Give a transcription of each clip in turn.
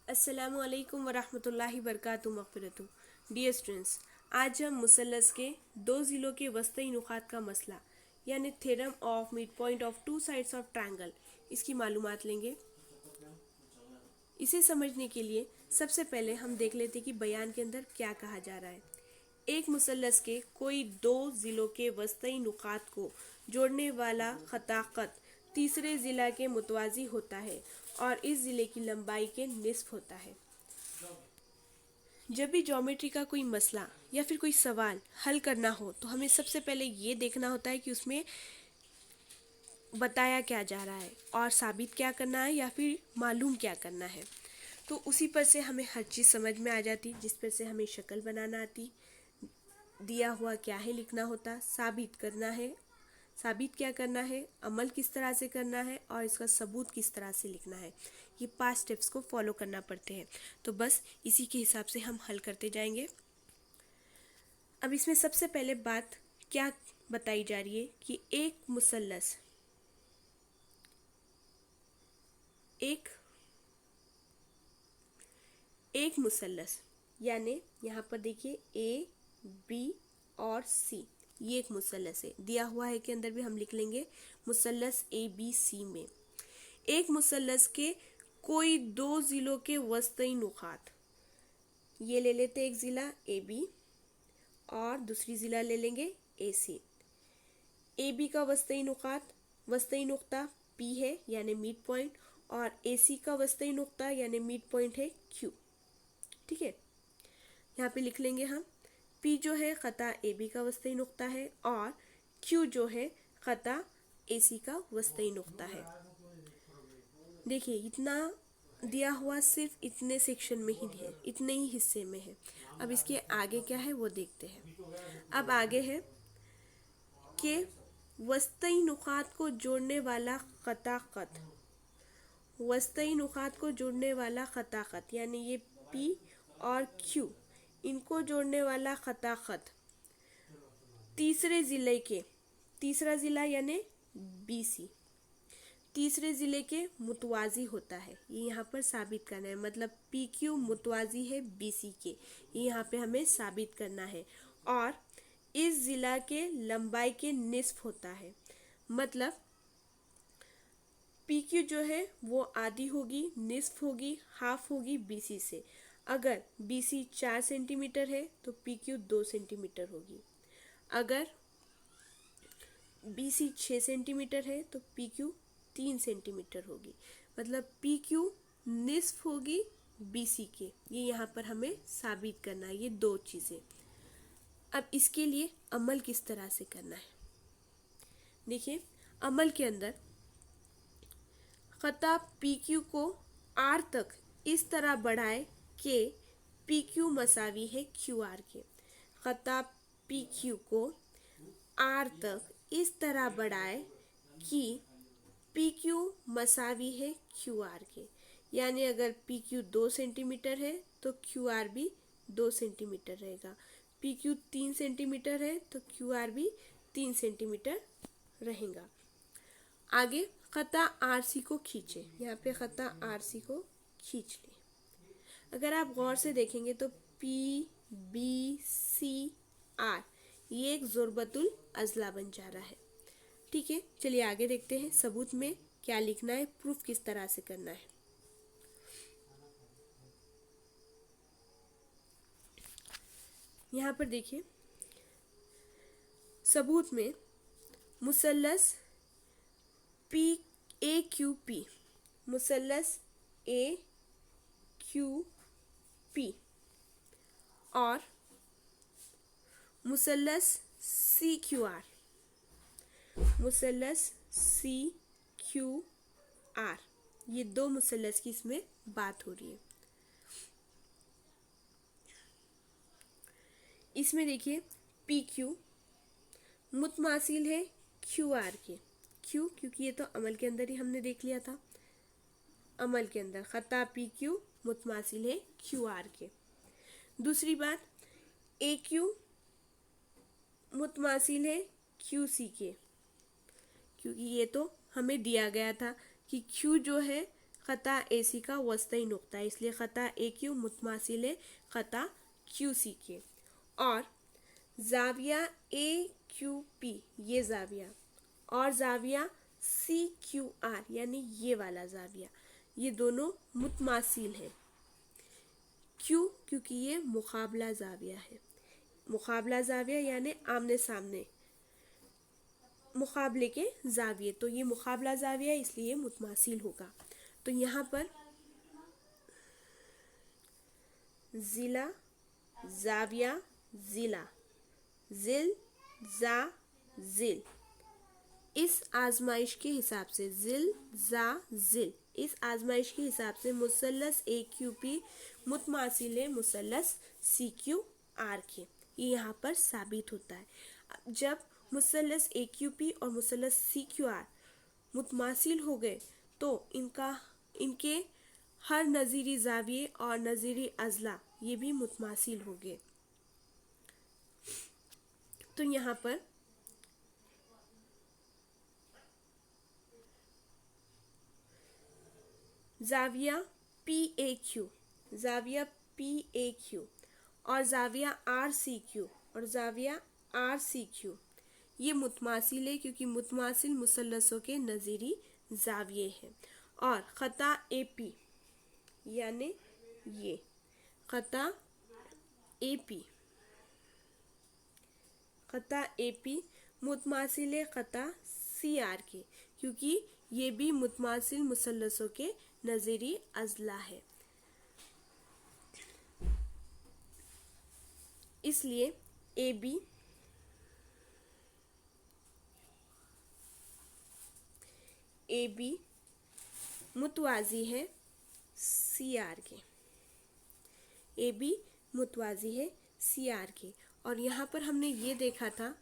अस्सलामु अलैकुम वरहमतुल्लाहि वबरकातुहू मग़फ़िरतुहू। डियर स्टूडेंट्स, आज हम मुसल्लस के दो ज़िलों के वस्ती नुकात का मसला यानी theorem of mid point of two sides of triangle इसकी मालूमात लेंगे। इसे समझने के लिए सबसे पहले हम देख लेते कि बयान के अंदर क्या कहा जा रहा है। एक मुसल्लस के कोई दो ज़िलों के वस्ती नुकात को जोड़ने वाला खताकत तीसरे ज़िला के मुतवाज़ी होता है और इस ज़िले की लंबाई के निस्फ होता है। जब भी ज्योमेट्री का कोई मसला या फिर कोई सवाल हल करना हो तो हमें सबसे पहले ये देखना होता है कि उसमें बताया क्या जा रहा है और साबित क्या करना है या फिर मालूम क्या करना है। तो उसी पर से हमें हर चीज़ समझ में आ जाती, जिस पर से हमें शक्ल बनाना आती, दिया हुआ क्या है लिखना होता, साबित करना है, साबित क्या करना है, अमल किस तरह से करना है और इसका सबूत किस तरह से लिखना है। ये 5 स्टेप्स को फॉलो करना पड़ते हैं। तो बस इसी के हिसाब से हम हल करते जाएंगे। अब इसमें सबसे पहले बात क्या बताई जा रही है कि एक मुसल्लस यानी यहाँ पर देखिए ए बी और सी, ये एक मुसल्लस है। दिया हुआ है के अंदर भी हम लिख लेंगे मुसल्लस ए बी सी में एक मुसल्लस के कोई दो ज़िलों के वस्ती नुकात, ये ले लेते एक ज़िला ए बी और दूसरी ज़िला ले लेंगे ए सी। ए बी का वस्ती नुक्ता पी है यानी मिड पॉइंट और ए सी का वस्ती नुक्ता यानी मिड पॉइंट है क्यू। ठीक है, यहाँ पे लिख लेंगे हम पी जो है खता ए बी का वस्ती नुक्ता है और क्यू जो है खता ए सी का वस्ती नुक्ता है। देखिए इतना दिया हुआ सिर्फ इतने सेक्शन में ही है, इतने ही हिस्से में है। अब इसके आगे क्या है वो देखते हैं। अब आगे है कि वस्ती नुकात को जोड़ने वाला खताकत, वस्ती नुकात को जोड़ने वाला खताकत यानी ये पी और क्यू, इनको जोड़ने वाला खताकत तीसरे ज़िले के, तीसरा ज़िला यानी बी सी, तीसरे ज़िले के मुतवाज़ी होता है। ये यहाँ पर साबित करना है, मतलब पी क्यू मुतवाज़ी है बी सी के, ये यहाँ पे हमें साबित करना है। और इस ज़िला के लंबाई के निस्फ होता है, मतलब पी क्यू जो है वो आधी होगी, निस्फ होगी, हाफ होगी बी सी से। अगर बी सी 4 सेंटीमीटर है तो पी क्यू 2 सेंटीमीटर होगी। अगर बी सी 6 सेंटीमीटर है तो पी क्यू 3 सेंटीमीटर होगी, मतलब पी क्यू निस्फ होगी बी सी के। ये यहाँ पर हमें साबित करना है, ये दो चीज़ें। अब इसके लिए अमल किस तरह से करना है, देखिए अमल के अंदर खता पी क्यू को आर तक इस तरह बढ़ाए कि पी क्यू मसावी है क्यू आर के। खता पी क्यू को आर तक इस तरह बढ़ाए कि पी क्यू मसावी है क्यू आर के, यानी अगर पी क्यू 2 सेंटीमीटर है तो क्यू आर भी 2 सेंटीमीटर रहेगा। पी क्यू 3 सेंटीमीटर है तो क्यू आर भी 3 सेंटीमीटर रहेगा। आगे खता आर सी को खींचे, यहाँ पे खता आर सी को खींच ले। अगर आप गौर से देखेंगे तो पी बी सी आर ये एक ज़ुरबतुल अज़ला बन जा रहा है। ठीक है, चलिए आगे देखते हैं सबूत में क्या लिखना है, प्रूफ किस तरह से करना है। यहाँ पर देखिए सबूत में मुसल्लस पी ए क्यू पी, मुसल्लस ए क्यू पी और मुसल्लस सी क्यू आर, मुसल्लस सी क्यू आर, ये दो मुसल्लस की इसमें बात हो रही है। इसमें देखिए पी क्यू मुतमासिल है क्यू आर के, क्यों? क्योंकि ये तो अमल के अंदर ही हमने देख लिया था। अमल के अंदर खता पी क्यू मुतमासिल है क्यू आर के। दूसरी बात ए क्यू मुतमासिल है क्यू सी के, क्योंकि ये तो हमें दिया गया था कि क्यू जो है खता ए सी का वस्ती नुक्ता है, इसलिए खता ए क्यू मुतमासिल है खता क्यू सी के। और जाविया ए क्यू पी ये जाविया और जाविया सी क्यू आर यानी ये वाला जाविया, ये दोनों मुतमासिल हैं। क्यों? क्योंकि ये मुकाबला जाविया है। मुकाबला जाविया यानी आमने सामने मुकाबले के जाविये, तो ये मुकाबला जाविया इसलिए मुतमासिल होगा। तो यहाँ पर जिला, जाविया, जिला, जिल, जा, जिल, इस आजमाइश के हिसाब से जिल, जा, जिल, इस आजमाइश के हिसाब से मुसल्लस ए क्यू पी मुतमासिल है मुसल्लस सी क्यू आर के। ये यहाँ पर साबित होता है। जब मुसल्लस ए क्यू पी और मुसल्लस सी क्यू आर मुतमासिल हो गए तो इनके हर नज़ीरी जाविये और नज़ीरी अज़ला ये भी मुतमासिल हो गए। तो यहाँ पर जाविया पी ए क्यू, जाविया पी ए क्यू और जाविया आर सी क्यू और जाविया आर सी क्यू ये मुतमासिल है, क्योंकि मुतमासिल मुसल्लसों के नज़ीरी जाविये हैं। और खता ए पी यानी ये खता ए पी, खता ए पी मुतमासिल है खता सी आर के, क्योंकि ये भी मुतमासिल मुसल्लसों के नज़ीरी अज़ला है। इसलिए ए बी मुतवाज़ी है सी आर के, ए बी मुतवाज़ी है सी आर के। और यहाँ पर हमने ये देखा था,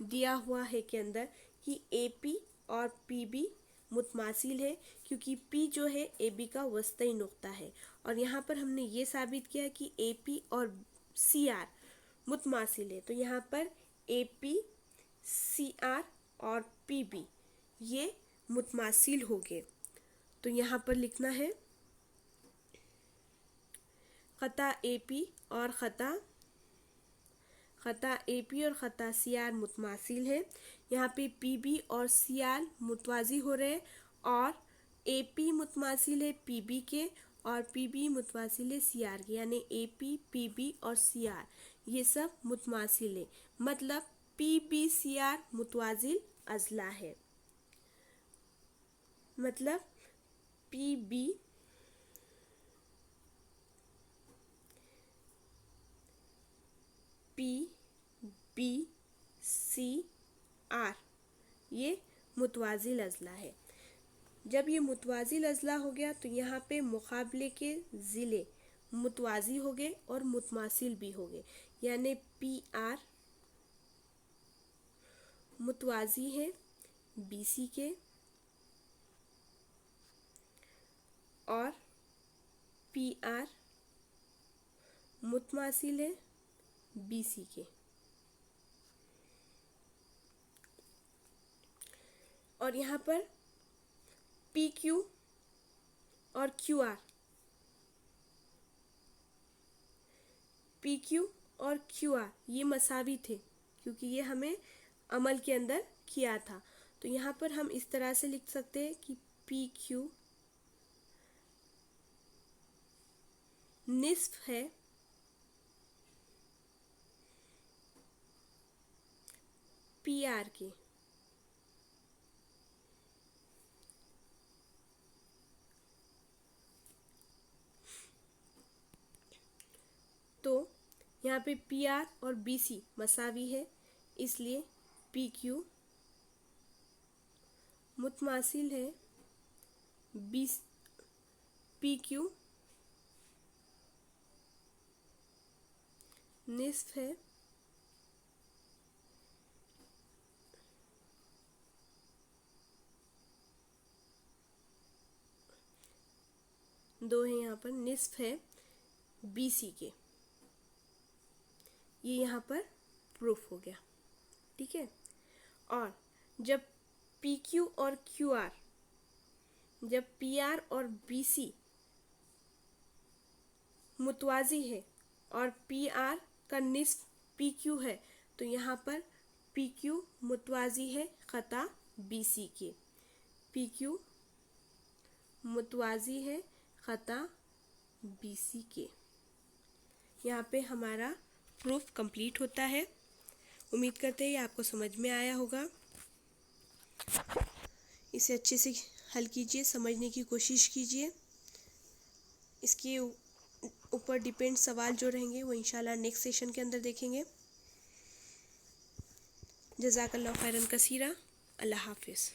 दिया हुआ है के अंदर कि ए पी और पी बी मुतमासिल है, क्योंकि पी जो है ए बी का वस्ती नुक्ता है। और यहाँ पर हमने ये साबित किया कि ए पी और सी आर मुतमासिल है। तो यहाँ पर ए पी, सी आर और पी बी ये मुतमासिल हो गए। तो यहाँ पर लिखना है खता ए पी और खता ए पी और खता सी आर मुतमासिल है। यहाँ पे पी बी और सी आर मुतवाज़ी हो रहे हैं और ए पी मुतमासिल है पी बी के और पी बी मुतवासिल है सी आर के, यानी ए पी बी और सी आर ये सब मुतमासिल है। मतलब पी बी सी आर मुतवाज़िल अज़ला है। मतलब पी बी सी आर ये मुतवाज़िल अज़ला है। जब ये मुतवाज़िल अज़ला हो गया तो यहाँ पे मुकाबले के ज़िले मुतवाज़ी हो गए और मुतमासिल भी हो गए, यानी पी आर मुतवाज़ी है बी सी के और पी आर मुतमासिल है बी सी के। और यहाँ पर पी क्यू और क्यू आर, पी क्यू और क्यू आर ये मसावी थे, क्योंकि ये हमें अमल के अंदर किया था। तो यहाँ पर हम इस तरह से लिख सकते हैं कि पी क्यू निस्फ है पी आर के। तो यहाँ पे पी आर और बी सी मसावी है, इसलिए पी क्यू मुतमासिल है पी क्यू निस्फ है दो है, यहाँ पर निस्फ है बी सी के। ये यहाँ पर प्रूफ हो गया, ठीक है। और जब पी क्यू और क्यू आर जब पी आर और बी सी मुतवाजी है और पी आर का निस्फ पी क्यू है तो यहाँ पर पी क्यू मुतवाजी है खता बी सी के। पी क्यू मुतवाजी है खता बी सी के। यहाँ पे हमारा प्रूफ कंप्लीट होता है। उम्मीद करते हैं ये आपको समझ में आया होगा। इसे अच्छे से हल कीजिए, समझने की कोशिश कीजिए। इसके ऊपर डिपेंड सवाल जो रहेंगे वो इंशाल्लाह नेक्स्ट सेशन के अंदर देखेंगे। जज़ाकल्लाह खैरन कसीरा। अल्लाह हाफिज़।